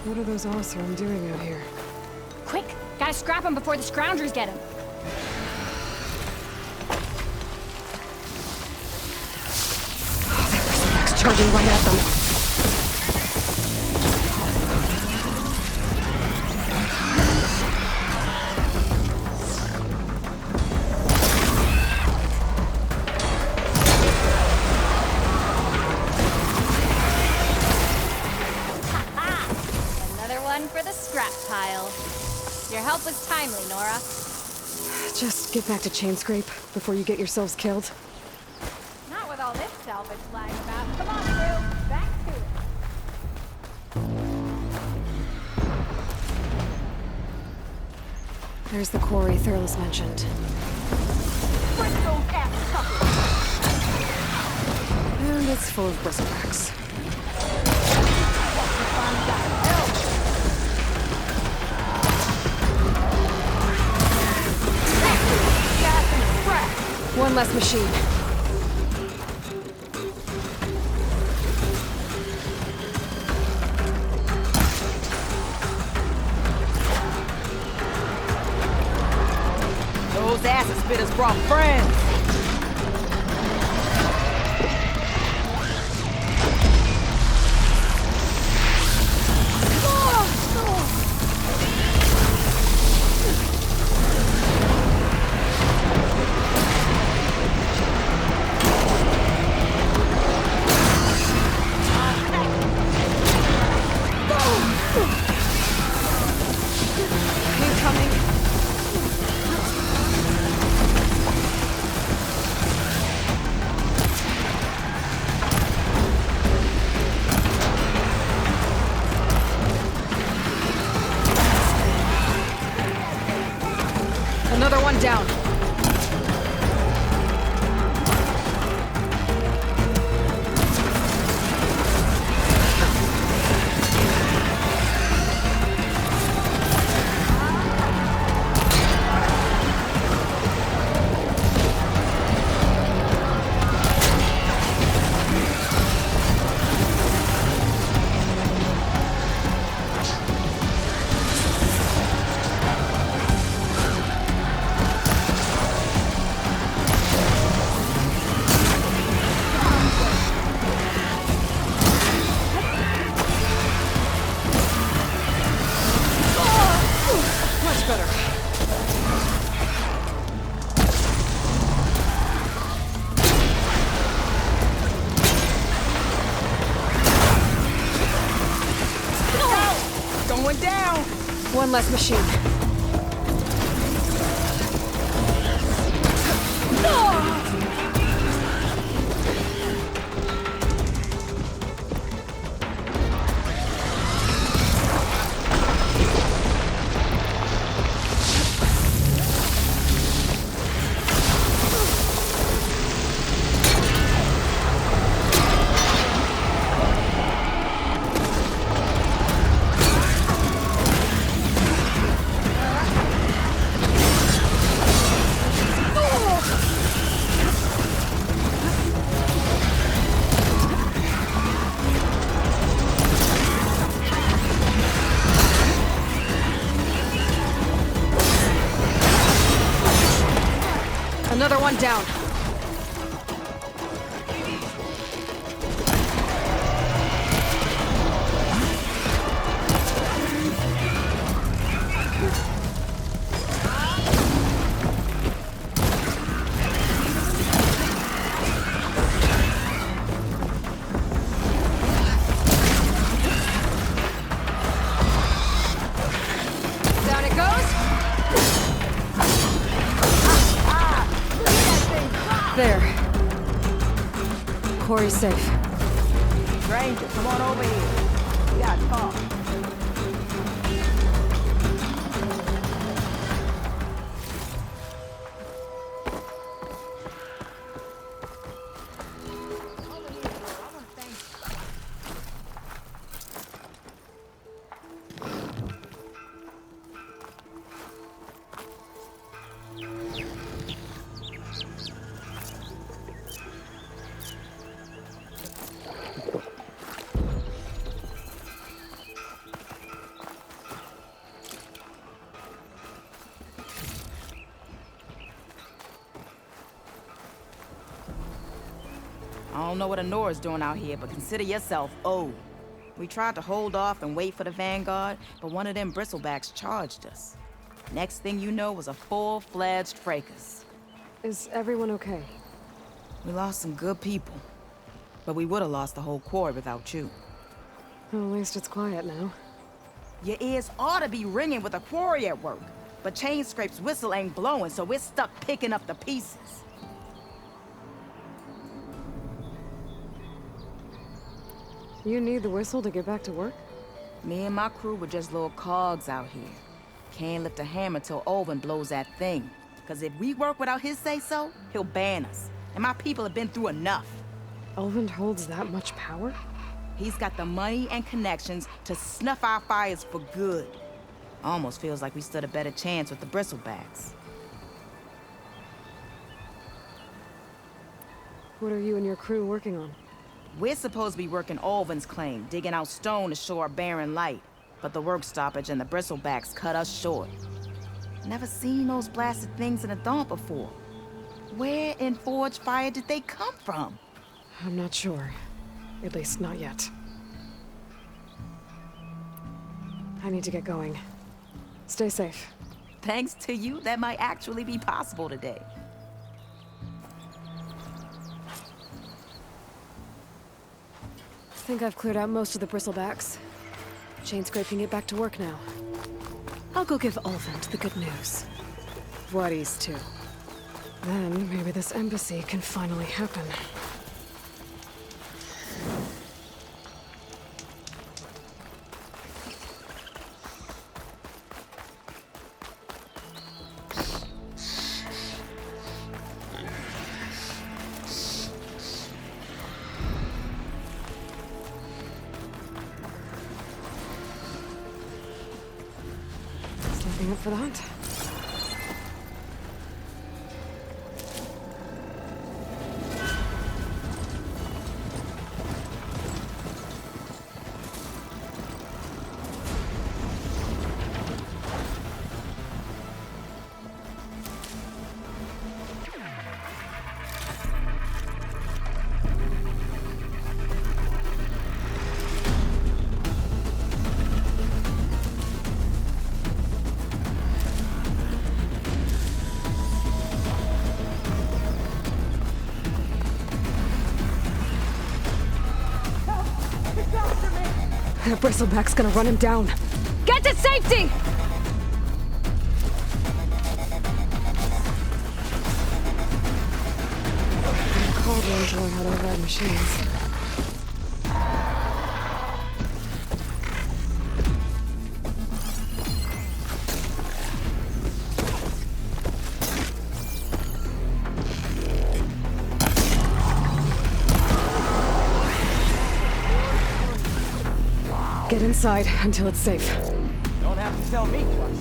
What are those Oseram doing out here? Quick! Gotta scrap him before the scroungers get him. It's charging right at them. For the scrap pile. Your help was timely, Nora. Just get back to Chainscrape before you get yourselves killed. Not with all this salvage flying about. Come on, Sue. Back to it. There's the quarry Thurles mentioned. And it's full of bristlebacks. One less machine. Those acid spitters brought friends. Another one down. One less machine. Another one down. Down it goes. There. Quarry's safe. Stranger, come on over here. We gotta talk. don't know what Honora's doing out here, but consider yourself owed. We tried to hold off and wait for the Vanguard, but one of them bristlebacks charged us. Next thing you know was a full-fledged fracas. Is everyone okay? We lost some good people, but we would have lost the whole quarry without you. Well, at least it's quiet now. Your ears ought to be ringing with a quarry at work, but Chainscrape's whistle ain't blowing, so we're stuck picking up the pieces. You need the whistle to get back to work? Me and my crew were just little cogs out here. Can't lift a hammer till Olvin blows that thing. Cause if we work without his say-so, he'll ban us. And my people have been through enough. Elvin holds that much power? He's got the money and connections to snuff our fires for good. Almost feels like we stood a better chance with the bristlebacks. What are you and your crew working on? We're supposed to be working Olvin's claim, digging out stone to show our barren light. But the work stoppage and the bristlebacks cut us short. Never seen those blasted things in a dump before. Where in Forge Fire did they come from? I'm not sure. At least not yet. I need to get going. Stay safe. Thanks to you, that might actually be possible today. I think I've cleared out most of the bristlebacks. Chainscrape can get back to work now. I'll go give Olvin the good news. Waddy's too. Then maybe this embassy can finally happen. Stepping up for the hunt. That bristleback's gonna run him down. Get to safety! Cauldrons learn how to ride machines. Get inside until it's safe. Don't have to tell me twice.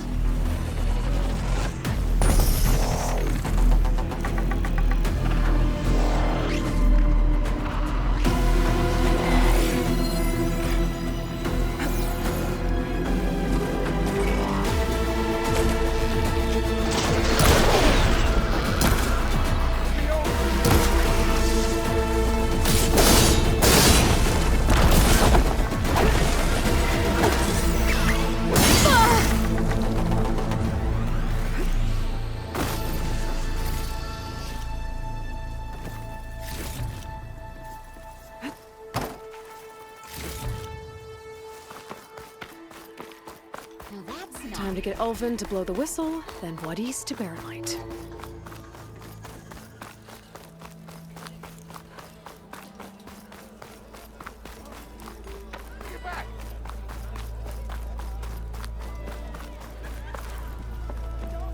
Time to get Ulvin to blow the whistle, then Waddy's to bear light.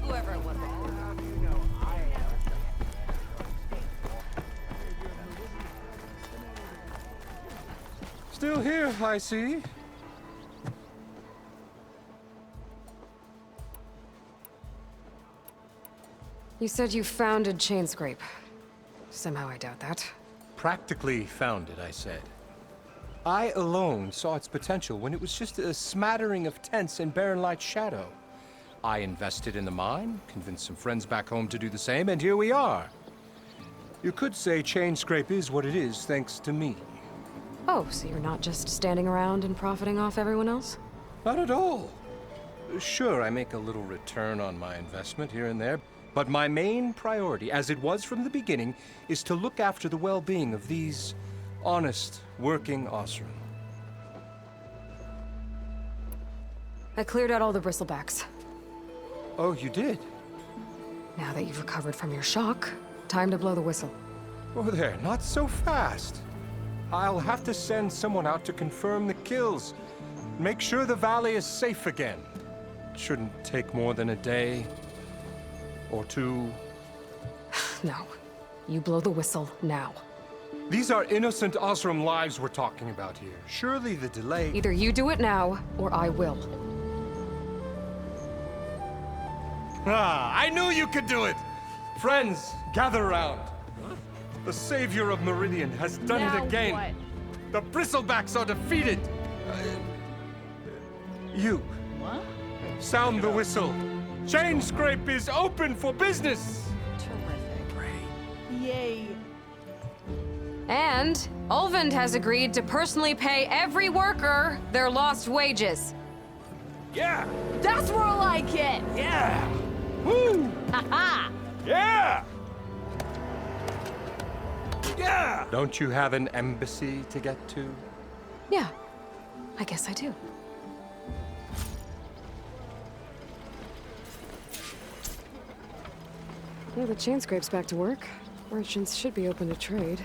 Whoever it was. Still here, I see. You said you founded Chainscrape. Somehow I doubt that. Practically founded, I said. I alone saw its potential when it was just a smattering of tents and barren light shadow. I invested in the mine, convinced some friends back home to do the same, and here we are. You could say Chain Scrape is what it is thanks to me. Oh, so you're not just standing around and profiting off everyone else? Not at all. Sure, I make a little return on my investment here and there, but my main priority, as it was from the beginning, is to look after the well-being of these honest, working Osram. I cleared out all the bristlebacks. Oh, you did? Now that you've recovered from your shock, time to blow the whistle. Oh, there, not so fast. I'll have to send someone out to confirm the kills. Make sure the valley is safe again. Shouldn't take more than a day or two. No. You blow the whistle now. These are innocent Osram lives we're talking about here. Surely the delay... Either you do it now, or I will. Ah, I knew you could do it! Friends, gather around. The savior of Meridian has done Now it again. what? The bristlebacks are defeated. You. What? Sound the whistle. Chain Scrape is open for business. Terrific. Yay. And Ulvund has agreed to personally pay every worker their lost wages. Yeah! That's more like it! Yeah! Woo! Aha! Yeah! Yeah! Don't you have an embassy to get to? Yeah, I guess I do. Well, the Chain Scrape's back to work. Merchants should be open to trade.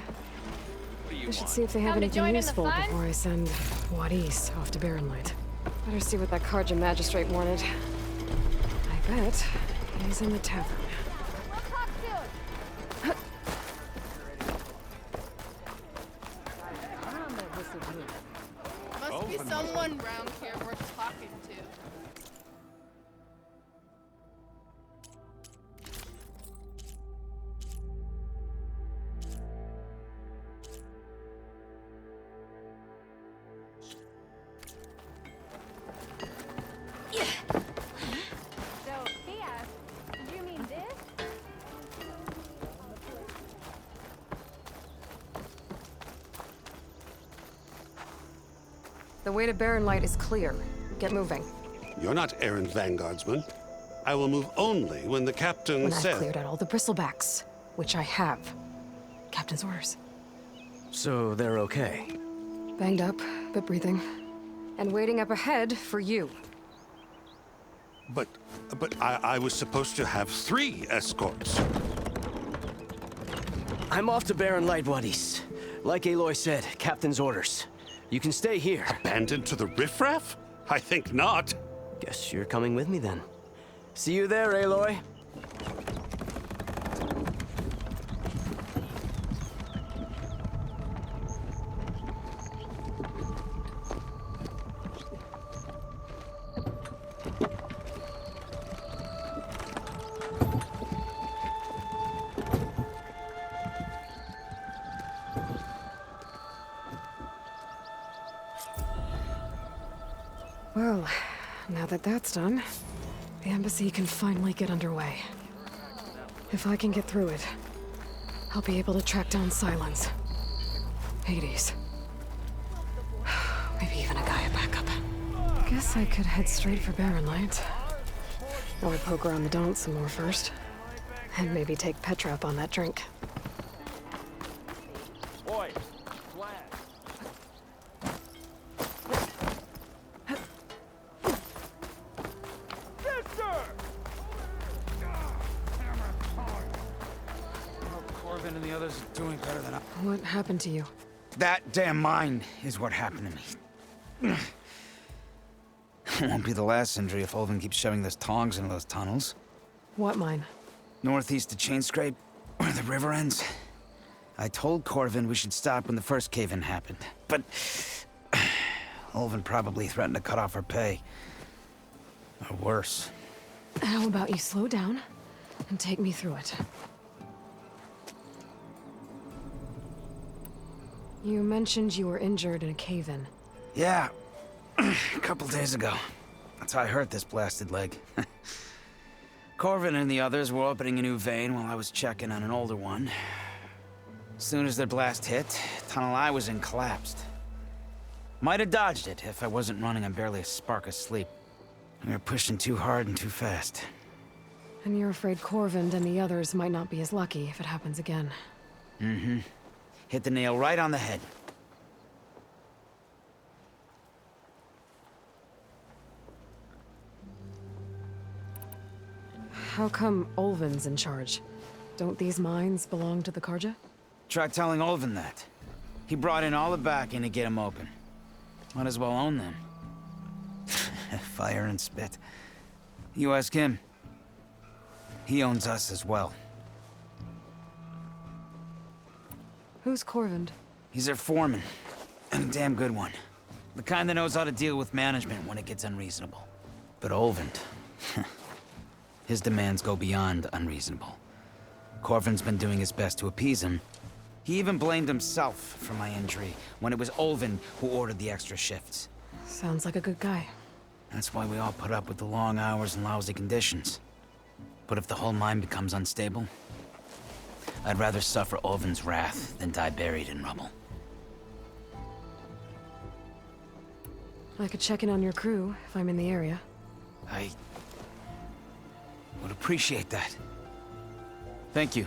I should see if they have Come to anything join in the useful fun? before I send Wadis off to Barren Light. Better see what that Karja magistrate wanted. I bet he's in the tavern. We'll talk soon. Must be someone round here worth talking to. So, he asked, did you mean this? The way to Barren Light is clear. Get moving. You're not errand vanguardsman. I will move only when the captain When I've says... cleared out all the bristlebacks, which I have. Captain's orders. So they're okay? Banged up, but breathing. And waiting up ahead for you. But I was supposed to have 3 escorts. I'm off to Barren Light, Wadis. Like Aloy said, Captain's orders. You can stay here. Abandoned to the riffraff? I think not. Guess you're coming with me then. See you there, Aloy. Well, now that that's done, the embassy can finally get underway. If I can get through it, I'll be able to track down Silence, Hades, maybe even a Gaia backup. Guess I could head straight for Barren Light. Or poke around the Daunt some more first. And maybe take Petra up on that drink. Boy, Corbin and the others are doing better than I. What happened to you? That damn mine is what happened to me. Won't be the last injury if Ulvund keeps shoving those tongs into those tunnels. What mine? Northeast of Chain Scrape, where the river ends. I told Corvin we should stop when the first cave-in happened, but Ulvund probably threatened to cut off our pay. Or worse. How about you slow down and take me through it? You mentioned you were injured in a cave-in. Yeah, a couple days ago. That's how I hurt this blasted leg. Corvin and the others were opening a new vein while I was checking on an older one. Soon as their blast hit, tunnel I was in collapsed. Might have dodged it if I wasn't running on barely a spark of sleep. We were pushing too hard and too fast. And you're afraid Corvind and the others might not be as lucky if it happens again. Mm-hmm. Hit the nail right on the head. How come Ulvin's in charge? Don't these mines belong to the Karja? Try telling Ulvin that. He brought in all the backing to get them open. Might as well own them. Fire and spit. You ask him. He owns us as well. Who's Corvind? He's their foreman. And a damn good one. The kind that knows how to deal with management when it gets unreasonable. But Ulvin... his demands go beyond unreasonable. Corvin's been doing his best to appease him. He even blamed himself for my injury, when it was Ulvin who ordered the extra shifts. Sounds like a good guy. That's why we all put up with the long hours and lousy conditions. But if the whole mine becomes unstable, I'd rather suffer Ulvin's wrath than die buried in rubble. I could check in on your crew if I'm in the area. I would appreciate that. Thank you.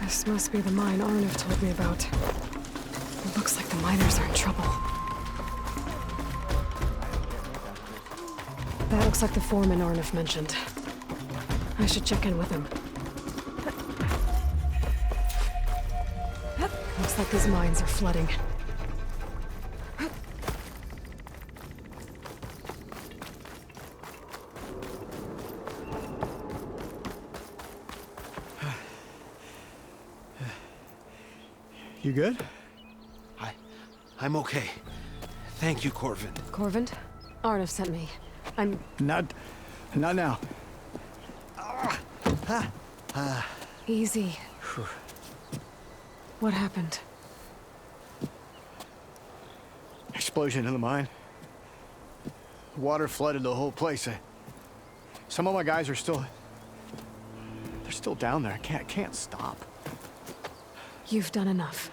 This must be the mine Arnav told me about. It looks like the miners are in trouble. That looks like the foreman Arnav mentioned. I should check in with him. Looks like these mines are flooding. You good? I'm okay. Thank you, Corvind. Corvind? Arnav sent me. I'm... Not now. Easy. What happened? Explosion in the mine. Water flooded the whole place. Some of my guys are still... They're still down there. I can't stop. You've done enough.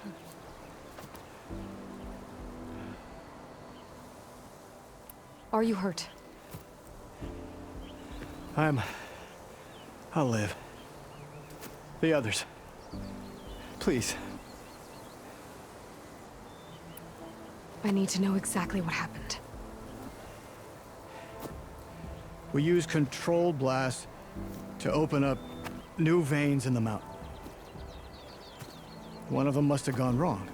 Are you hurt? I'll live. The others. Please. I need to know exactly what happened. We used controlled blast to open up new veins in the mountain. One of them must have gone wrong.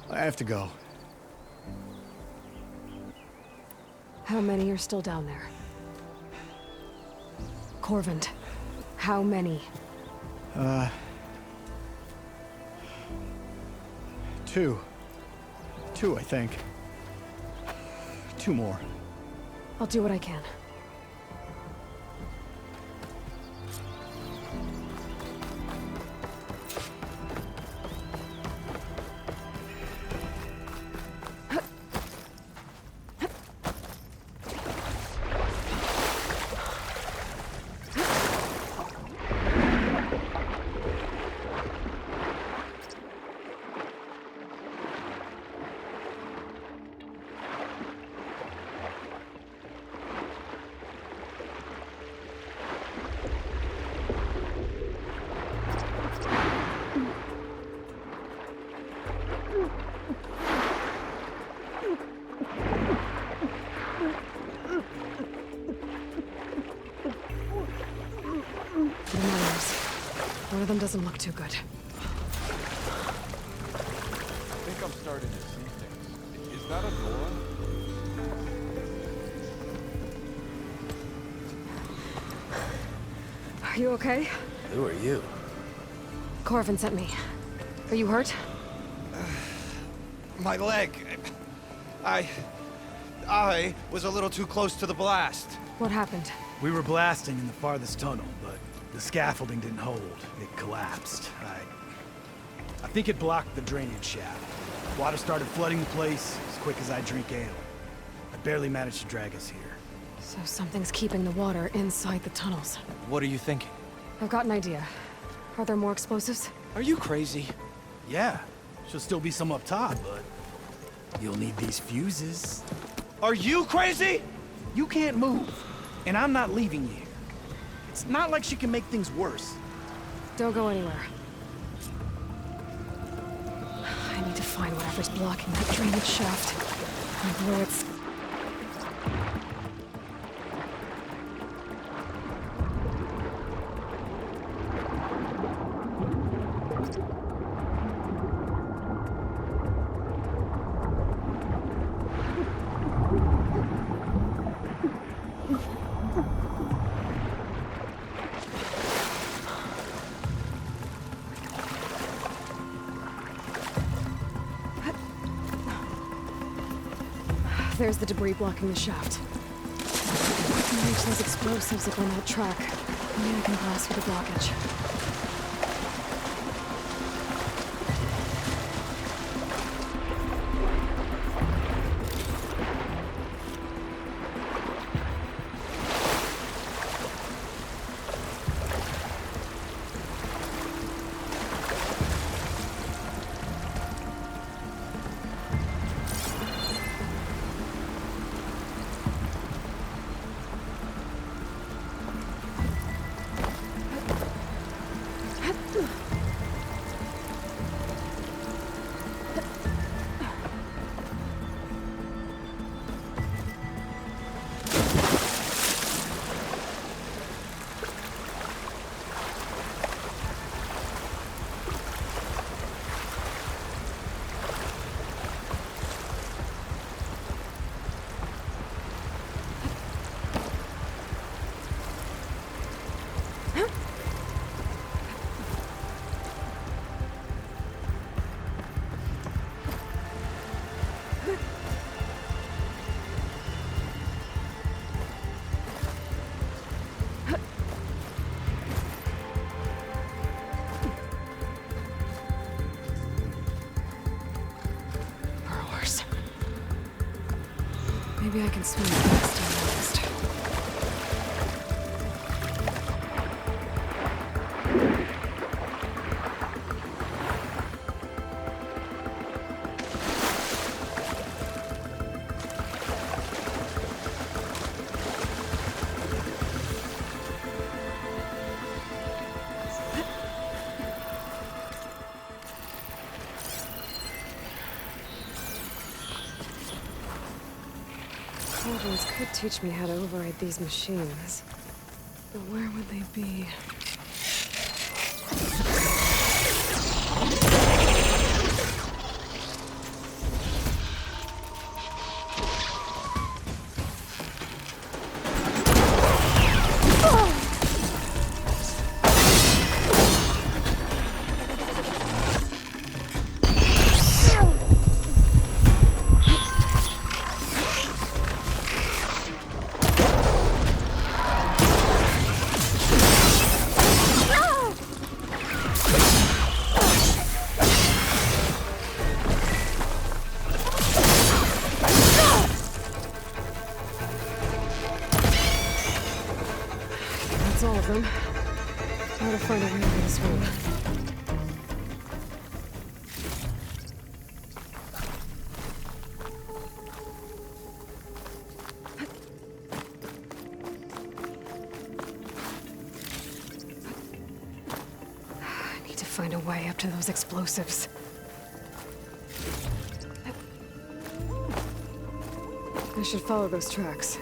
I have to go. How many are still down there? Corvind, how many? Two, I think. Two more. I'll do what I can. The miners. One of them doesn't look too good. I think I'm starting to see things. Is that a Nora? Are you okay? Who are you? Corvin sent me. Are you hurt? My leg. I was a little too close to the blast. What happened? We were blasting in the farthest tunnel, but the scaffolding didn't hold. It collapsed. I think it blocked the drainage shaft. Water started flooding the place as quick as I drink ale. I barely managed to drag us here. So something's keeping the water inside the tunnels. What are you thinking? I've got an idea. Are there more explosives? Are you crazy? Yeah, should still be some up top, but you'll need these fuses. Are you crazy? You can't move, and I'm not leaving you here. It's not like she can make things worse. Don't go anywhere. I need to find whatever's blocking that drainage shaft. And blow its... There's the debris blocking the shaft. I can reach those explosives up on that track. Maybe I can blast through the blockage. Maybe I can swim past him next. Soldiers could teach me how to override these machines. But where would they be? That's all of them. Now to find a way over this room. I need to find a way up to those explosives. I should follow those tracks.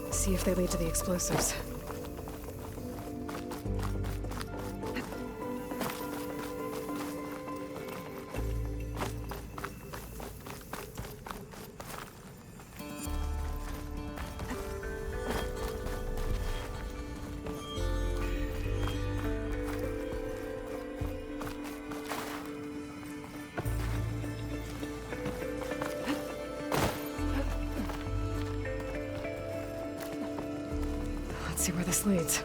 See if they lead to the explosives. see where this leads.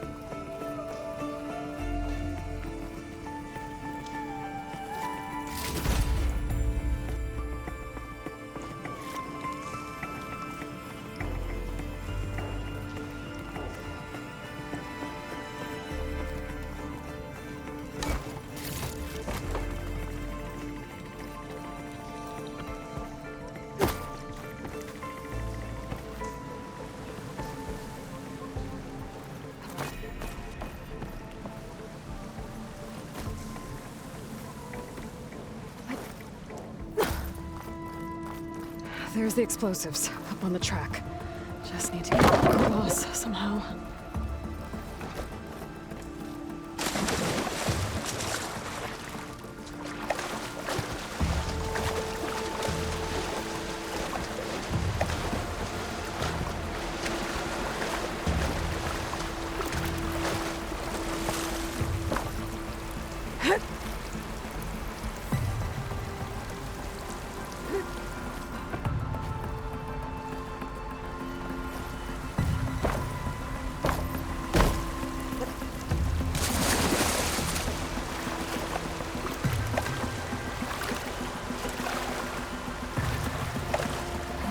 There's the explosives, up on the track. Just need to get across somehow.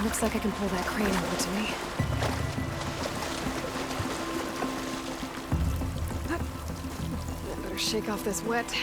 Looks like I can pull that crane over to me. Better shake off this wet.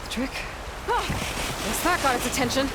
Trick. Oh, guess that got its attention.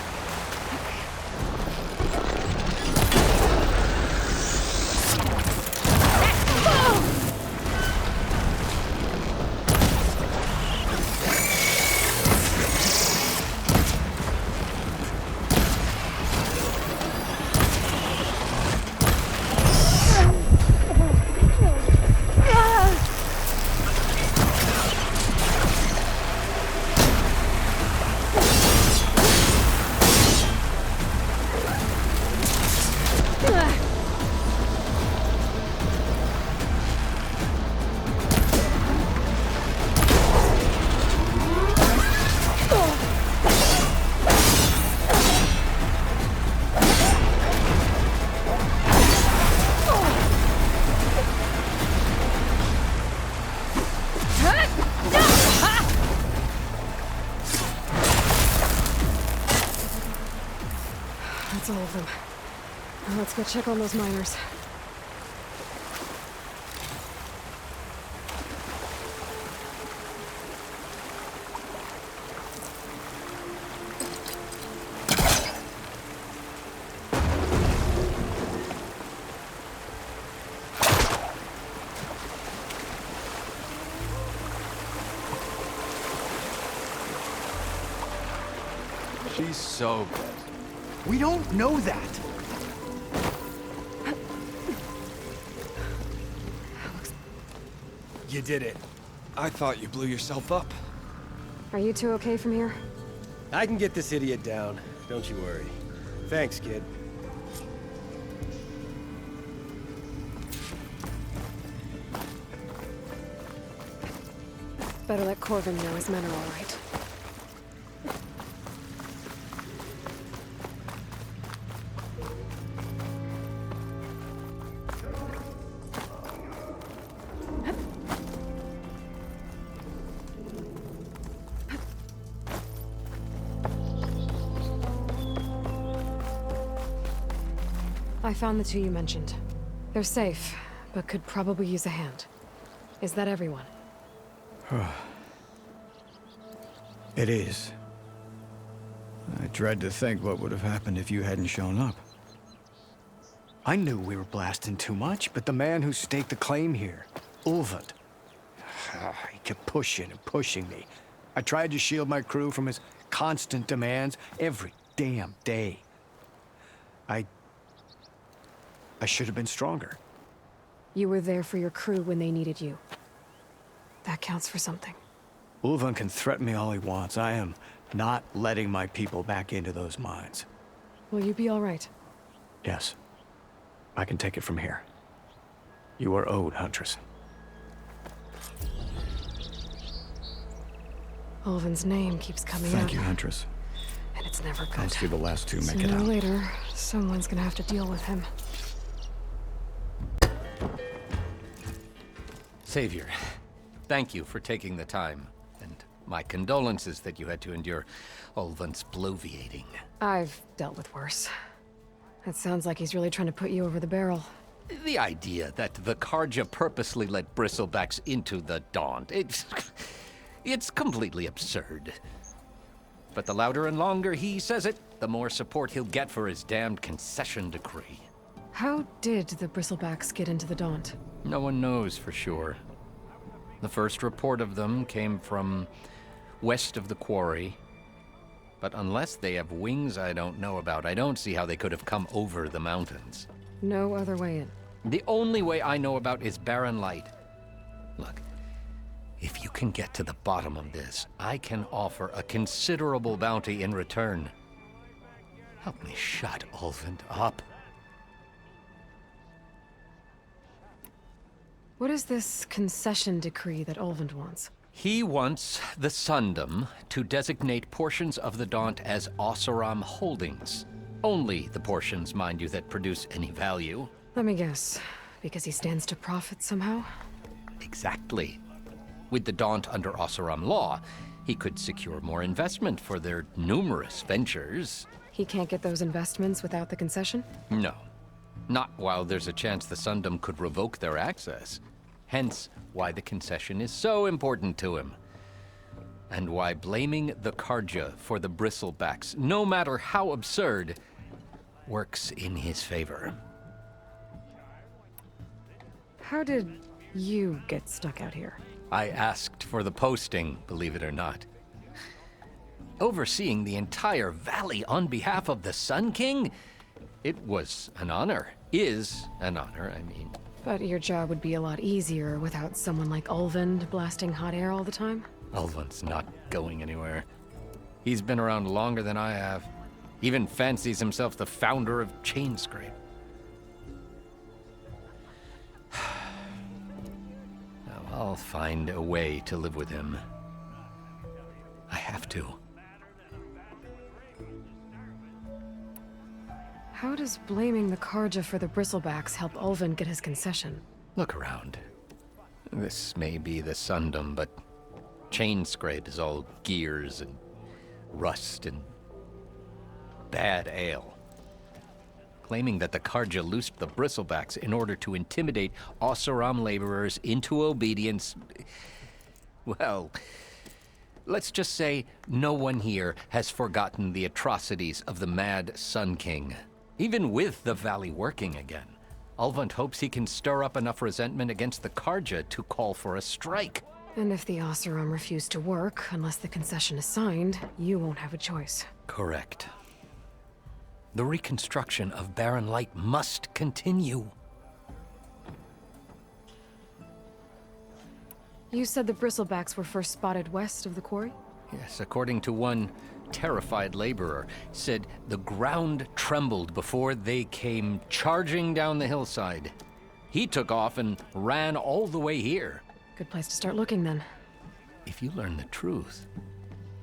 That's all of them. Now let's go check on those miners. She's so good. We don't know that. You did it. I thought you blew yourself up. Are you two okay from here? I can get this idiot down. Don't you worry. Thanks, kid. Better let Corvin know his men are all right. I found the two you mentioned. They're safe, but could probably use a hand. Is that everyone? It is. I dread to think what would have happened if you hadn't shown up. I knew we were blasting too much, but the man who staked the claim here, Ulvund, he kept pushing and pushing me. I tried to shield my crew from his constant demands every damn day. I should have been stronger. You were there for your crew when they needed you. That counts for something. Ulvund can threaten me all he wants. I am not letting my people back into those mines. Will you be all right? Yes. I can take it from here. You are owed, Huntress. Ulvund's name keeps coming up. Thank you, Huntress. And it's never good. I'll see the last two make it Sooner or out. later, someone's gonna have to deal with him. Savior, thank you for taking the time, and my condolences that you had to endure Ulvund's bloviating. I've dealt with worse. It sounds like he's really trying to put you over the barrel. The idea that the Carja purposely let bristlebacks into the Daunt, it's completely absurd. But the louder and longer he says it, the more support he'll get for his damned concession decree. How did the bristlebacks get into the Daunt? No one knows for sure. The first report of them came from west of the quarry. But unless they have wings I don't know about, I don't see how they could have come over the mountains. No other way in. The only way I know about is barren light. Look, if you can get to the bottom of this, I can offer a considerable bounty in return. Help me shut Ulvund up. What is this concession decree that Ulvund wants? He wants the Sundom to designate portions of the Daunt as Oseram holdings. Only the portions, mind you, that produce any value. Let me guess. Because he stands to profit somehow? Exactly. With the Daunt under Oseram law, he could secure more investment for their numerous ventures. He can't get those investments without the concession? No. Not while there's a chance the Sundom could revoke their access. Hence, why the concession is so important to him. And why blaming the Carja for the bristlebacks, no matter how absurd, works in his favor. How did you get stuck out here? I asked for the posting, believe it or not. Overseeing the entire valley on behalf of the Sun King? It was an honor. Is an honor, I mean. But your job would be a lot easier without someone like Ulvund blasting hot air all the time? Ulvund's not going anywhere. He's been around longer than I have. Even fancies himself the founder of Chainscrape. Now, I'll find a way to live with him. I have to. How does blaming the Carja for the bristlebacks help Ulvund get his concession? Look around. This may be the Sundom, but Chainscrape is all gears and rust and bad ale. Claiming that the Carja loosed the bristlebacks in order to intimidate Oseram laborers into obedience. Well, let's just say no one here has forgotten the atrocities of the mad Sun King. Even with the valley working again, Ulvund hopes he can stir up enough resentment against the Carja to call for a strike. And if the Oseram refuse to work, unless the concession is signed, you won't have a choice. Correct. The reconstruction of Barren Light must continue. You said the bristlebacks were first spotted west of the quarry? Yes, according to one terrified laborer, said the ground trembled before they came charging down the hillside. He took off and ran all the way here. Good place to start looking, then. If you learn the truth,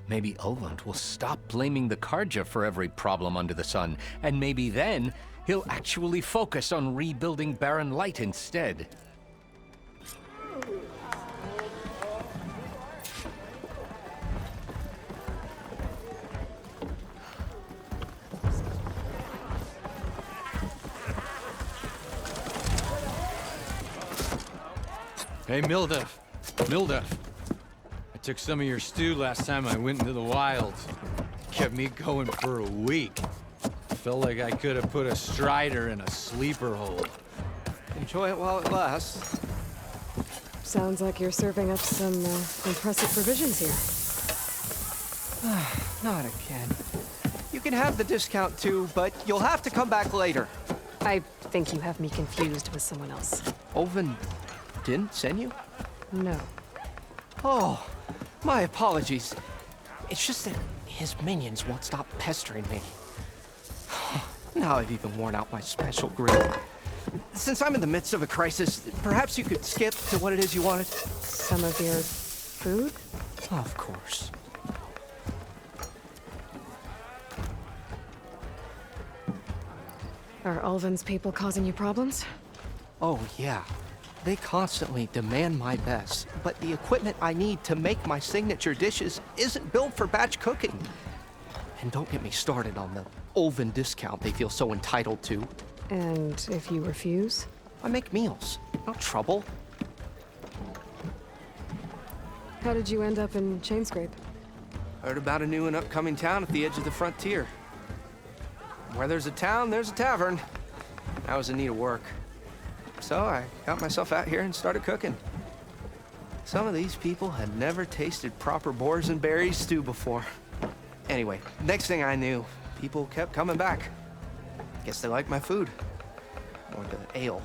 maybe Ulvund will stop blaming the Karja for every problem under the sun, and maybe then he'll actually focus on rebuilding Barren Light instead. Hey, Mildef. Mildef. I took some of your stew last time I went into the wilds. Kept me going for a week. Felt like I could have put a strider in a sleeper hole. Enjoy it while it lasts. Sounds like you're serving up some impressive provisions here. Not again. You can have the discount too, but you'll have to come back later. I think you have me confused with someone else. Ulvund didn't send you? No. Oh, my apologies. It's just that his minions won't stop pestering me. Now I've even worn out my special grill. Since I'm in the midst of a crisis, perhaps you could skip to what it is you wanted? Some of your food? Of course. Are Ulvund's people causing you problems? Oh, yeah. They constantly demand my best, but the equipment I need to make my signature dishes isn't built for batch cooking. And don't get me started on the Ulvund discount they feel so entitled to. And if you refuse? I make meals, no trouble. How did you end up in Chainscrape? Heard about a new and upcoming town at the edge of the frontier. Where there's a town, there's a tavern. I was in need of work. So I got myself out here and started cooking. Some of these people had never tasted proper boars and berries stew before. Anyway, next thing I knew, people kept coming back. Guess they liked my food. Or the ale.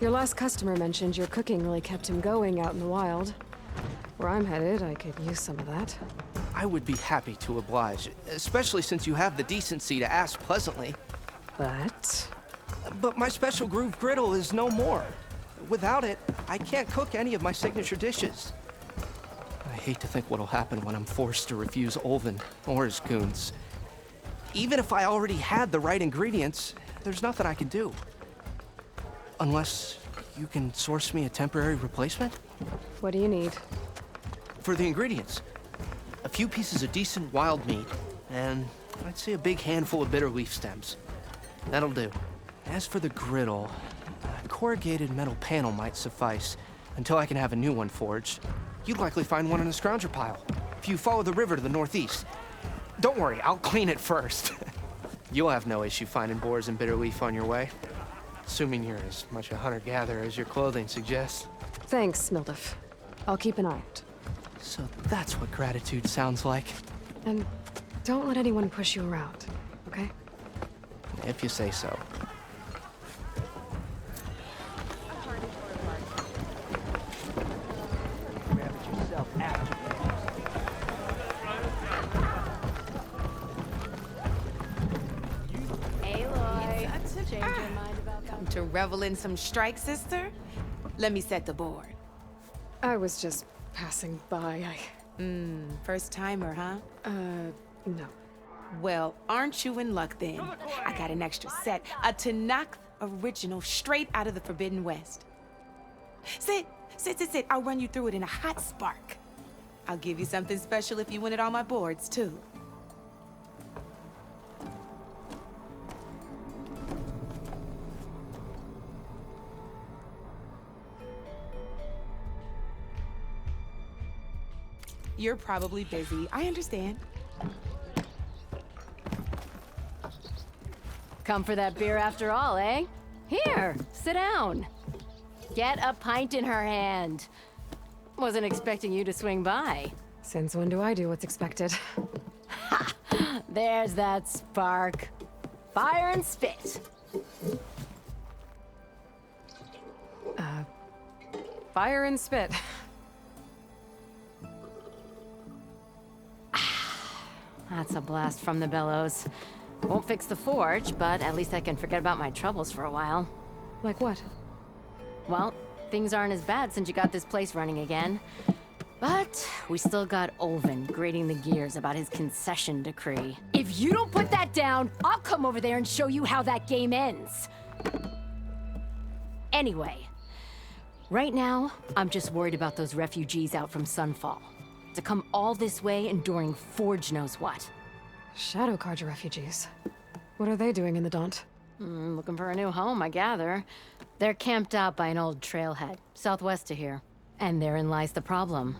Your last customer mentioned your cooking really kept him going out in the wild. Where I'm headed, I could use some of that. I would be happy to oblige, especially since you have the decency to ask pleasantly. But my special groove griddle is no more. Without it, I can't cook any of my signature dishes. I hate to think what'll happen when I'm forced to refuse Ulvund or his goons. Even if I already had the right ingredients, there's nothing I can do. Unless you can source me a temporary replacement? What do you need? For the ingredients, a few pieces of decent wild meat, and I'd say a big handful of bitter leaf stems. That'll do. As for the griddle, a corrugated metal panel might suffice until I can have a new one forged. You'd likely find one in a scrounger pile, if you follow the river to the northeast. Don't worry, I'll clean it first. You'll have no issue finding boars and bitter leaf on your way. Assuming you're as much a hunter-gatherer as your clothing suggests. Thanks, Mildef. I'll keep an eye out. So that's what gratitude sounds like. And don't let anyone push you around, okay? If you say so. To revel in some strike, sister? Let me set the board. I was just passing by. First timer, huh? No. Well, aren't you in luck then? I got an extra set, a Tanakh original straight out of the Forbidden West. Sit. I'll run you through it in a hot spark. I'll give you something special if you win it on my boards, too. You're probably busy. I understand. Come for that beer after all, eh? Here, sit down. Get a pint in her hand. Wasn't expecting you to swing by. Since when do I do what's expected? There's that spark. Fire and spit. Fire and spit. That's a blast from the bellows. Won't fix the forge, but at least I can forget about my troubles for a while. Like what? Well, things aren't as bad since you got this place running again. But we still got Olvin grating the gears about his concession decree. If you don't put that down, I'll come over there and show you how that game ends. Anyway, right now, I'm just worried about those refugees out from Sunfall. To come all this way enduring Forge knows what. Shadow Carja refugees. What are they doing in the Daunt? Looking for a new home, I gather. They're camped out by an old trailhead, southwest of here. And therein lies the problem.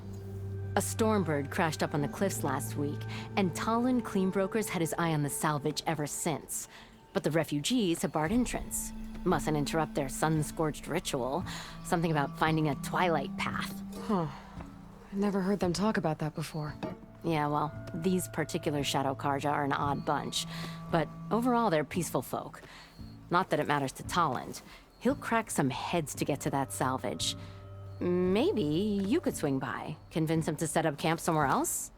A Stormbird crashed up on the cliffs last week, and Talon Cleanbrokers had his eye on the salvage ever since. But the refugees have barred entrance. Mustn't interrupt their sun-scorched ritual. Something about finding a twilight path. Huh. I never heard them talk about that before. Yeah, well, these particular Shadow Carja are an odd bunch. But overall, they're peaceful folk. Not that it matters to Talon. He'll crack some heads to get to that salvage. Maybe you could swing by, convince him to set up camp somewhere else?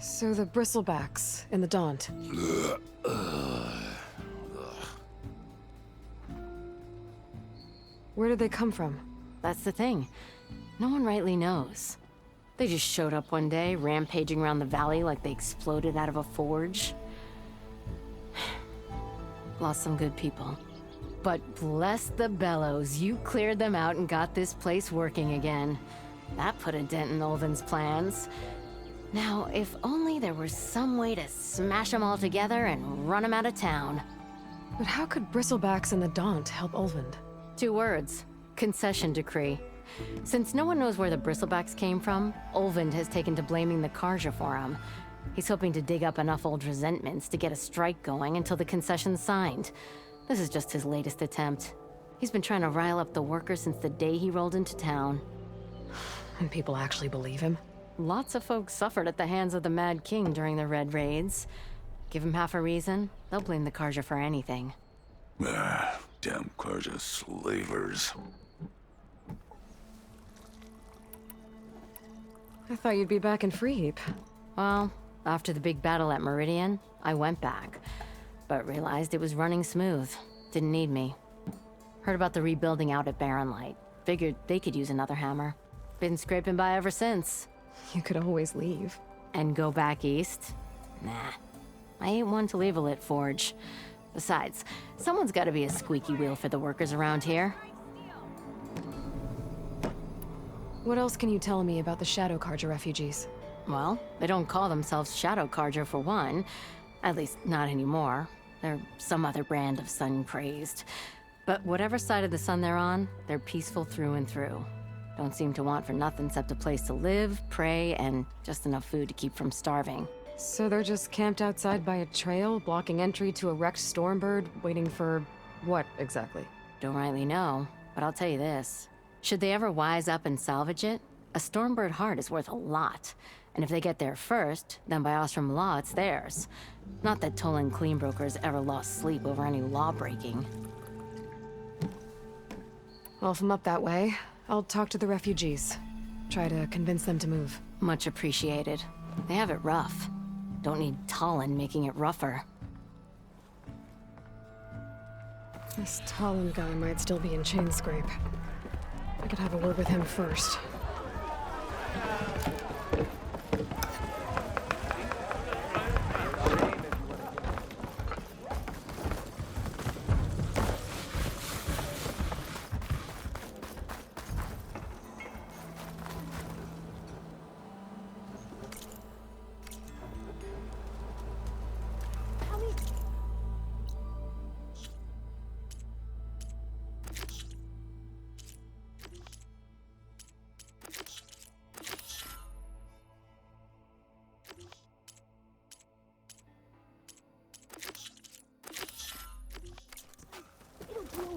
So the bristlebacks in the Daunt. Where did they come from? That's the thing. No one rightly knows. They just showed up one day, rampaging around the valley like they exploded out of a forge. Lost some good people. But bless the bellows, you cleared them out and got this place working again. That put a dent in Olvin's plans. Now, if only there were some way to smash them all together and run them out of town. But how could bristlebacks in the Daunt help Olvin? 2 words. Concession decree. Since no one knows where the bristlebacks came from, Olvind has taken to blaming the Carja for them. He's hoping to dig up enough old resentments to get a strike going until the concession's signed. This is just his latest attempt. He's been trying to rile up the workers since the day he rolled into town. And people actually believe him? Lots of folks suffered at the hands of the Mad King during the Red Raids. Give him half a reason, they'll blame the Carja for anything. Damn Carja slavers. I thought you'd be back in Freeheap. Well, after the big battle at Meridian, I went back. But realized it was running smooth. Didn't need me. Heard about the rebuilding out at Barren Light. Figured they could use another hammer. Been scraping by ever since. You could always leave. And go back east? Nah. I ain't one to leave a lit forge. Besides, someone's gotta be a squeaky wheel for the workers around here. What else can you tell me about the Shadow Carja refugees? Well, they don't call themselves Shadow Carja for one. At least, not anymore. They're some other brand of sun-crazed. But whatever side of the sun they're on, they're peaceful through and through. Don't seem to want for nothing except a place to live, pray, and just enough food to keep from starving. So they're just camped outside by a trail, blocking entry to a wrecked Stormbird, waiting for what, exactly? Don't rightly know, but I'll tell you this. Should they ever wise up and salvage it, a Stormbird heart is worth a lot. And if they get there first, then by Ostrom law, it's theirs. Not that Tolan Cleanbrokers ever lost sleep over any law-breaking. Well, if I'm up that way, I'll talk to the refugees. Try to convince them to move. Much appreciated. They have it rough. Don't need Talon making it rougher. This Talon guy might still be in Chainscrape. I could have a word with him first.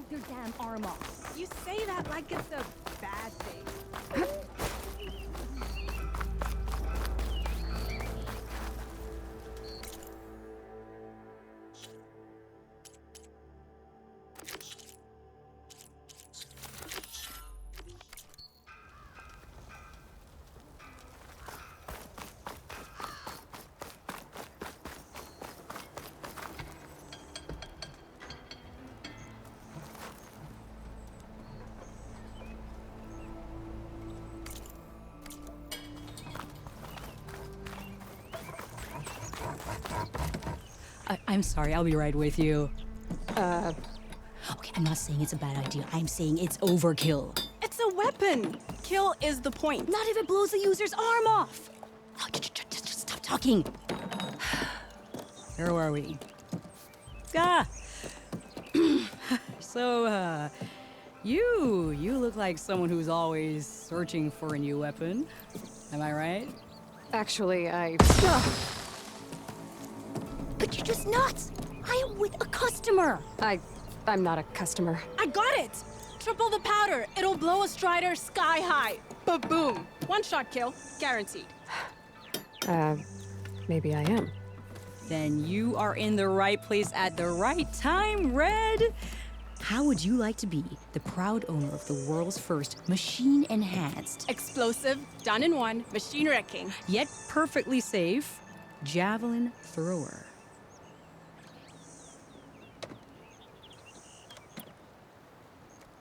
Your damn arm off. You say that like it's a bad thing. I'm sorry, I'll be right with you. Okay, I'm not saying it's a bad idea. I'm saying it's overkill. It's a weapon. Kill is the point. Not if it blows the user's arm off. Oh, just stop talking. Where are we? So, you look like someone who's always searching for a new weapon. Am I right? Actually, But you're just nuts! I am with a customer! I'm not a customer. I got it! Triple the powder. It'll blow a Strider sky high. Ba-boom. One-shot kill. Guaranteed. Maybe I am. Then you are in the right place at the right time, Red! How would you like to be the proud owner of the world's first machine-enhanced, Explosive, done in one, machine wrecking, yet perfectly safe, javelin thrower?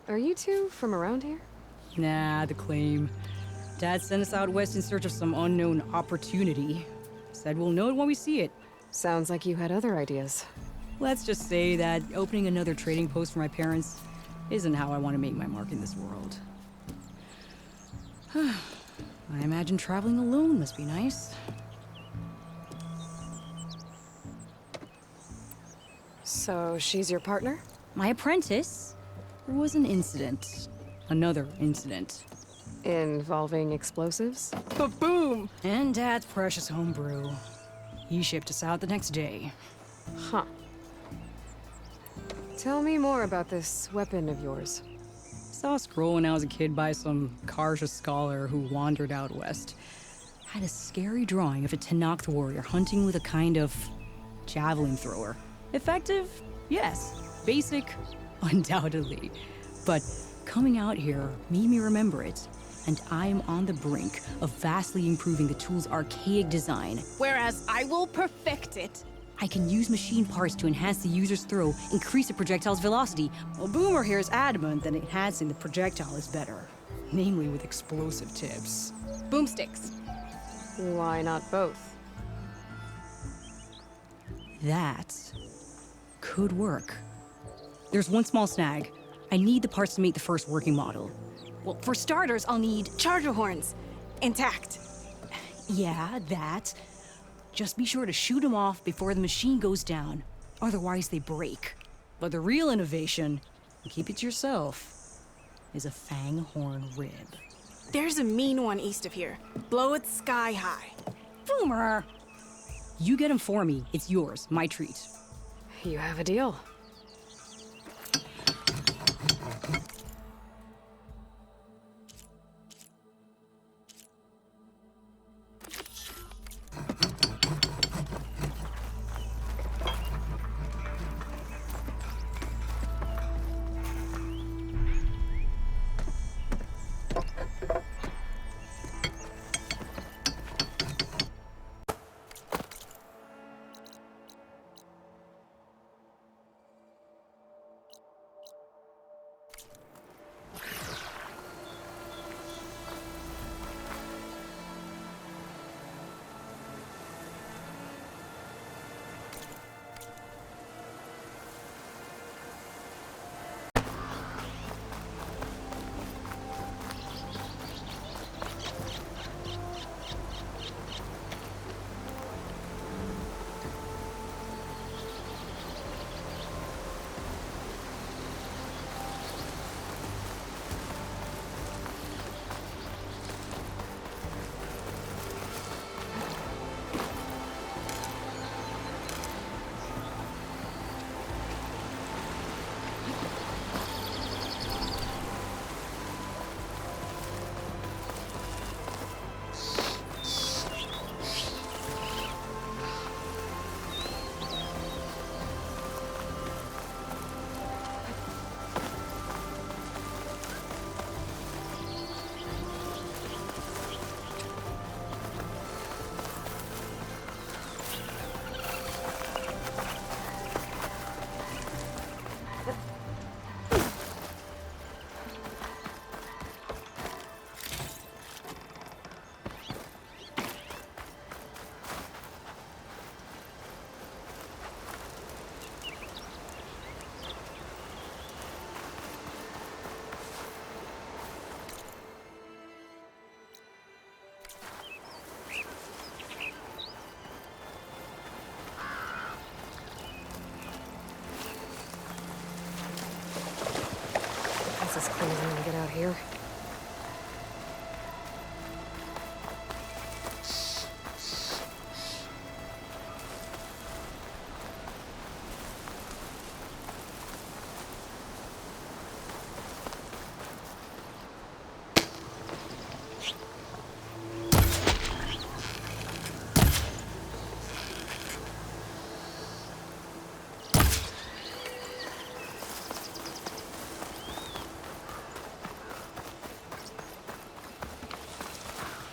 Are you two from around here? Nah, the claim. Dad sent us out west in search of some unknown opportunity. Said we'll know it when we see it. Sounds like you had other ideas. Let's just say that opening another trading post for my parents isn't how I want to make my mark in this world. I imagine traveling alone must be nice. So she's your partner? My apprentice? There was an incident. Another incident. Involving explosives? Ba-boom! And Dad's precious homebrew. He shipped us out the next day. Huh. Tell me more about this weapon of yours. Saw a scroll when I was a kid by some Karja scholar who wandered out west. Had a scary drawing of a Tenakth warrior hunting with a kind of javelin thrower. Effective? Yes. Basic? Undoubtedly. But coming out here made me remember it. And I'm on the brink of vastly improving the tool's archaic design. whereas I will perfect it. I can use machine parts to enhance the user's throw, increase the projectile's velocity. Well, Boomer here is adamant that enhancing the projectile is better. Namely with explosive tips. Boomsticks. Why not both? That could work. There's one small snag. I need the parts to make the first working model. Well, for starters, I'll need charger horns. Intact. Yeah, that. Just be sure to shoot them off before the machine goes down. Otherwise, they break. But the real innovation, and keep it to yourself, is a fang horn rib. There's a mean one east of here. Blow it sky high. Boomer! You get him for me. It's yours. My treat. You have a deal. crazy when we get out here.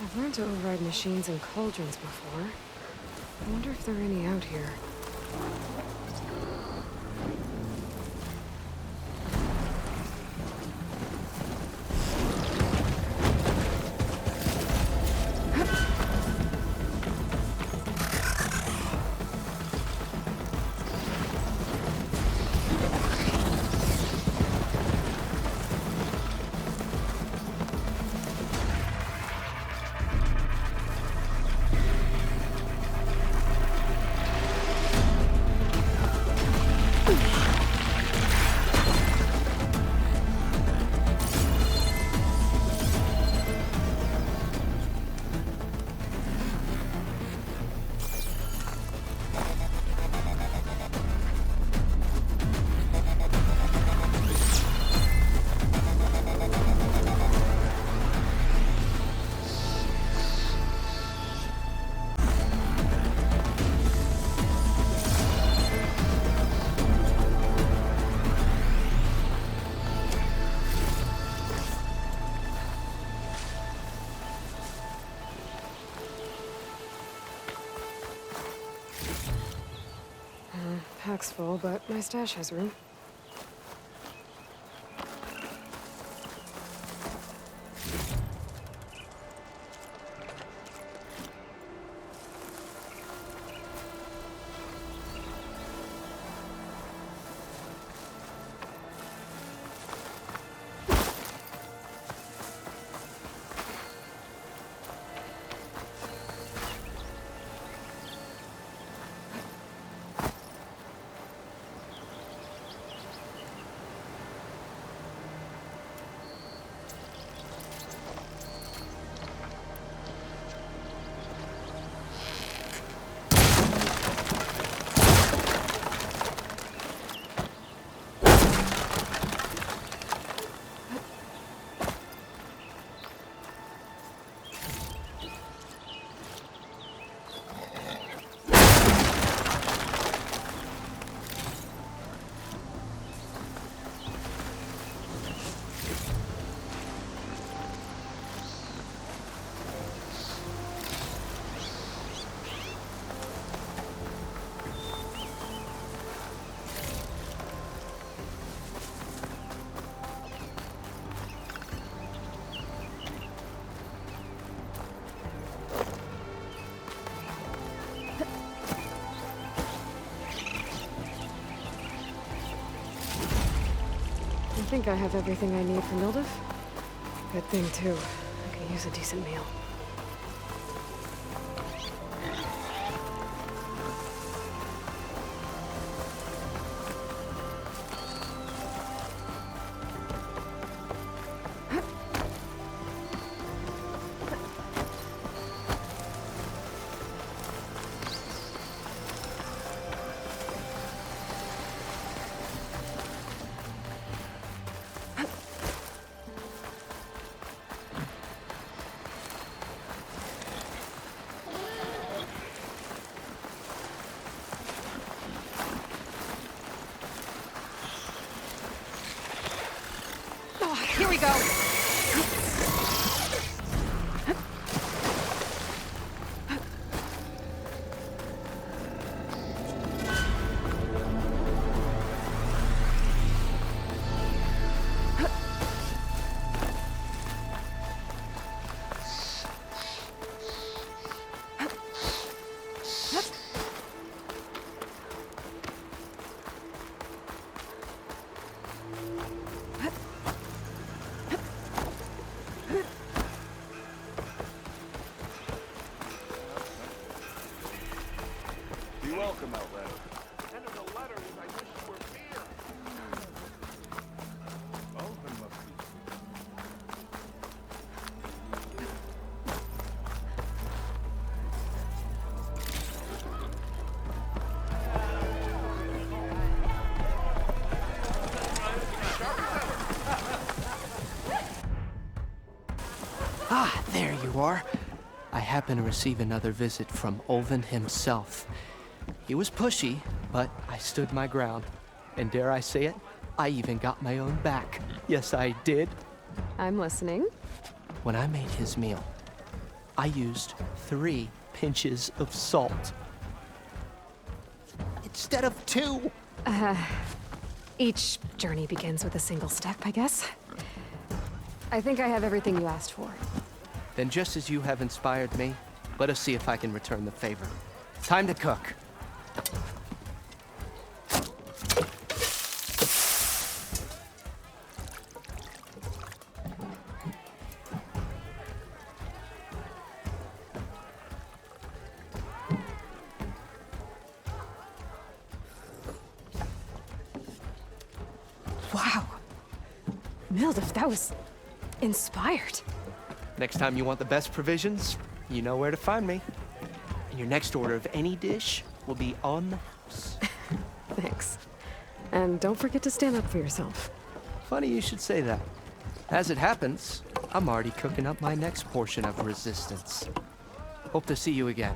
I've learned to override machines and cauldrons before. I wonder if there are any out here. Pack's full, but my stash has room. I think I have everything I need for Mildev. Good thing, too. I could use a decent meal. Here we go. bar, I happened to receive another visit from Olvin himself. He was pushy, but I stood my ground. And dare I say it, I even got my own back. Yes, I did. I'm listening. When I made his meal, I used 3 pinches of salt. Instead of 2. Each journey begins with a single step, I guess. I think I have everything you asked for. Then just as you have inspired me, let us see if I can return the favor. Time to cook. Wow. Mildef, that was inspired. Next time you want the best provisions, you know where to find me. And your next order of any dish will be on the house. Thanks. And don't forget to stand up for yourself. Funny you should say that. As it happens, I'm already cooking up my next portion of resistance. Hope to see you again.